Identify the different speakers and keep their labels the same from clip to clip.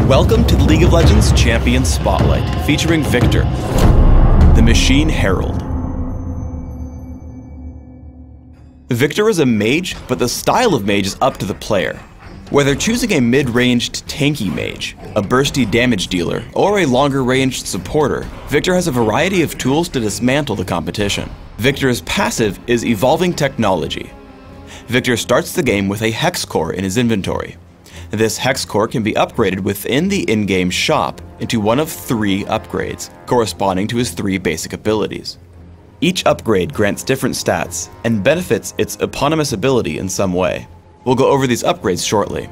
Speaker 1: Welcome to the League of Legends Champion Spotlight, featuring Viktor, the Machine Herald. Viktor is a mage, but the style of mage is up to the player. Whether choosing a mid-ranged tanky mage, a bursty damage dealer, or a longer-ranged supporter, Viktor has a variety of tools to dismantle the competition. Viktor's passive is Evolving Technology. Viktor starts the game with a Hex Core in his inventory. This Hex Core can be upgraded within the in-game shop into one of 3 upgrades, corresponding to his 3 basic abilities. Each upgrade grants different stats, and benefits its eponymous ability in some way. We'll go over these upgrades shortly.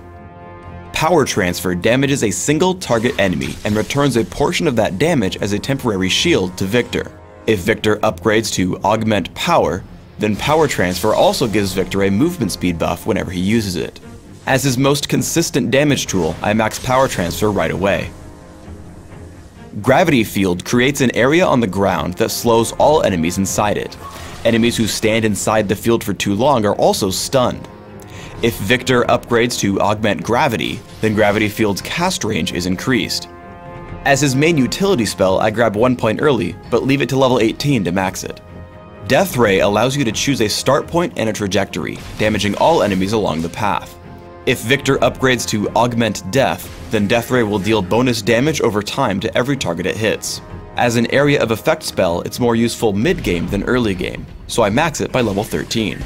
Speaker 1: Power Transfer damages a single target enemy and returns a portion of that damage as a temporary shield to Viktor. If Viktor upgrades to Augment Power, then Power Transfer also gives Viktor a movement speed buff whenever he uses it. As his most consistent damage tool, I max Power Transfer right away. Gravity Field creates an area on the ground that slows all enemies inside it. Enemies who stand inside the field for too long are also stunned. If Viktor upgrades to Augment Gravity, then Gravity Field's cast range is increased. As his main utility spell, I grab 1 point early, but leave it to level 18 to max it. Death Ray allows you to choose a start point and a trajectory, damaging all enemies along the path. If Viktor upgrades to Augment Death, then Death Ray will deal bonus damage over time to every target it hits. As an area of effect spell, it's more useful mid-game than early game, so I max it by level 13.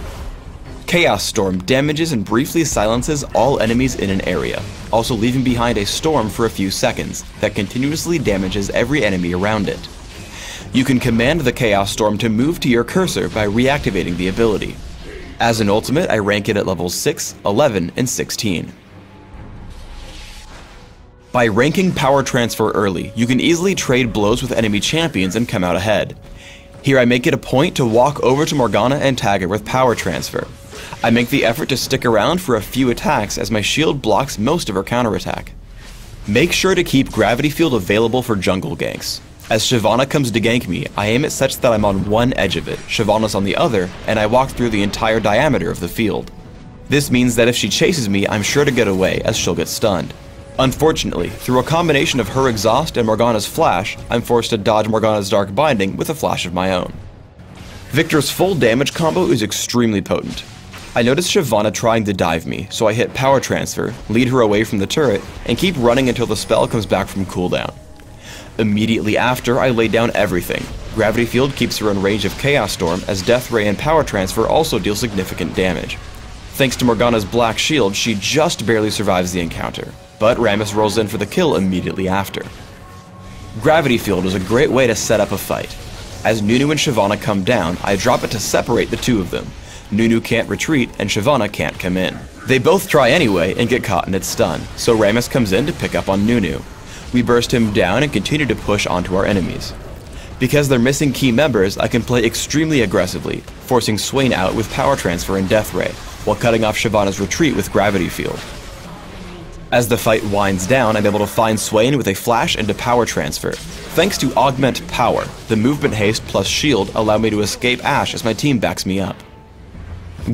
Speaker 1: Chaos Storm damages and briefly silences all enemies in an area, also leaving behind a storm for a few seconds that continuously damages every enemy around it. You can command the Chaos Storm to move to your cursor by reactivating the ability. As an ultimate, I rank it at levels 6, 11, and 16. By ranking Power Transfer early, you can easily trade blows with enemy champions and come out ahead. Here I make it a point to walk over to Morgana and tag her with Power Transfer. I make the effort to stick around for a few attacks as my shield blocks most of her counterattack. Make sure to keep Gravity Field available for jungle ganks. As Shyvana comes to gank me, I aim it such that I'm on one edge of it, Shyvana's on the other, and I walk through the entire diameter of the field. This means that if she chases me, I'm sure to get away, as she'll get stunned. Unfortunately, through a combination of her exhaust and Morgana's flash, I'm forced to dodge Morgana's Dark Binding with a flash of my own. Viktor's full damage combo is extremely potent. I notice Shyvana trying to dive me, so I hit Power Transfer, lead her away from the turret, and keep running until the spell comes back from cooldown. Immediately after, I lay down everything. Gravity Field keeps her in range of Chaos Storm, as Death Ray and Power Transfer also deal significant damage. Thanks to Morgana's Black Shield, she just barely survives the encounter, but Rammus rolls in for the kill immediately after. Gravity Field is a great way to set up a fight. As Nunu and Shyvana come down, I drop it to separate the two of them. Nunu can't retreat, and Shyvana can't come in. They both try anyway and get caught in its stun, so Rammus comes in to pick up on Nunu. We burst him down and continue to push onto our enemies. Because they're missing key members, I can play extremely aggressively, forcing Swain out with Power Transfer and Death Ray, while cutting off Shyvana's retreat with Gravity Field. As the fight winds down, I'm able to find Swain with a flash into Power Transfer. Thanks to Augment Power, the movement haste plus shield allow me to escape Ashe as my team backs me up.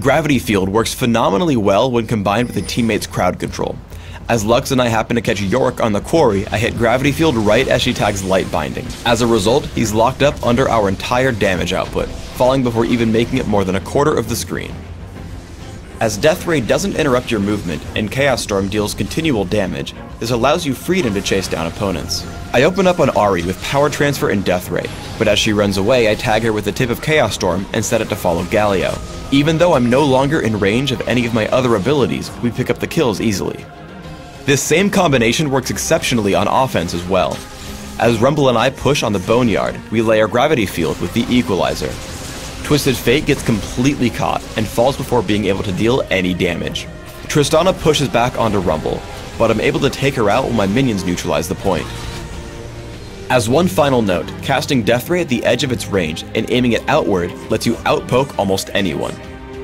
Speaker 1: Gravity Field works phenomenally well when combined with a teammate's crowd control. As Lux and I happen to catch Yorick on the quarry, I hit Gravity Field right as she tags Light Binding. As a result, he's locked up under our entire damage output, falling before even making it more than a quarter of the screen. As Death Ray doesn't interrupt your movement and Chaos Storm deals continual damage, this allows you freedom to chase down opponents. I open up on Ahri with Power Transfer and Death Ray, but as she runs away, I tag her with the tip of Chaos Storm and set it to follow Galio. Even though I'm no longer in range of any of my other abilities, we pick up the kills easily. This same combination works exceptionally on offense as well. As Rumble and I push on the Boneyard, we layer Gravity Field with the Equalizer. Twisted Fate gets completely caught and falls before being able to deal any damage. Tristana pushes back onto Rumble, but I'm able to take her out when my minions neutralize the point. As one final note, casting Death Ray at the edge of its range and aiming it outward lets you outpoke almost anyone.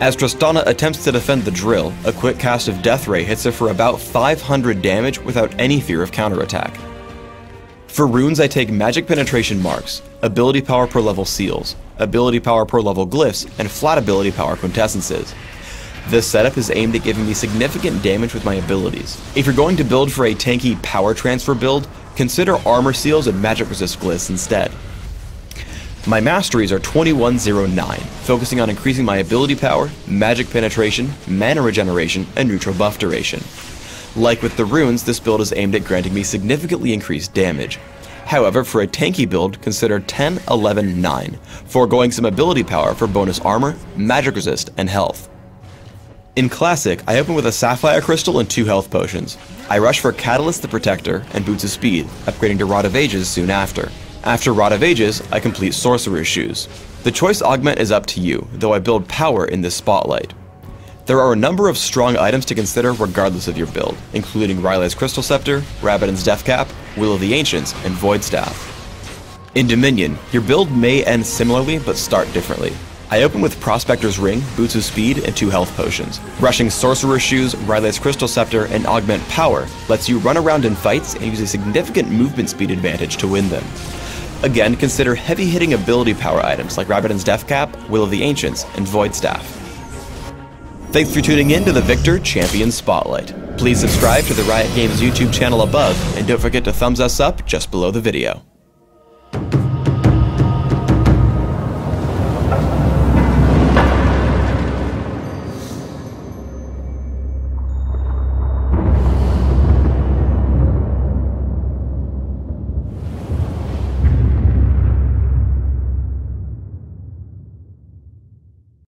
Speaker 1: As Tristana attempts to defend the drill, a quick cast of Death Ray hits her for about 500 damage without any fear of counterattack. For runes, I take Magic Penetration Marks, Ability Power per level Seals, Ability Power per level Glyphs, and Flat Ability Power Quintessences. This setup is aimed at giving me significant damage with my abilities. If you're going to build for a tanky power transfer build, consider armor seals and magic resist glyphs instead. My Masteries are 2109, focusing on increasing my ability power, magic penetration, mana regeneration, and neutral buff duration. Like with the runes, this build is aimed at granting me significantly increased damage. However, for a tanky build, consider 10-11-9, foregoing some ability power for bonus armor, magic resist, and health. In Classic, I open with a Sapphire Crystal and 2 health potions. I rush for Catalyst the Protector and Boots of Speed, upgrading to Rod of Ages soon after. After Rod of Ages, I complete Sorcerer's Shoes. The choice augment is up to you, though I build power in this spotlight. There are a number of strong items to consider regardless of your build, including Riley's Crystal Scepter, Rabadon's Death Cap, Will of the Ancients, and Void Staff. In Dominion, your build may end similarly but start differently. I open with Prospector's Ring, Boots of Speed, and 2 health potions. Rushing Sorcerer's Shoes, Riley's Crystal Scepter, and Augment Power lets you run around in fights and use a significant movement speed advantage to win them. Again, consider heavy-hitting ability power items like Rabadon's Death Cap, Will of the Ancients, and Void Staff. Thanks for tuning in to the Viktor Champion Spotlight. Please subscribe to the Riot Games YouTube channel above, and don't forget to thumbs us up just below the video.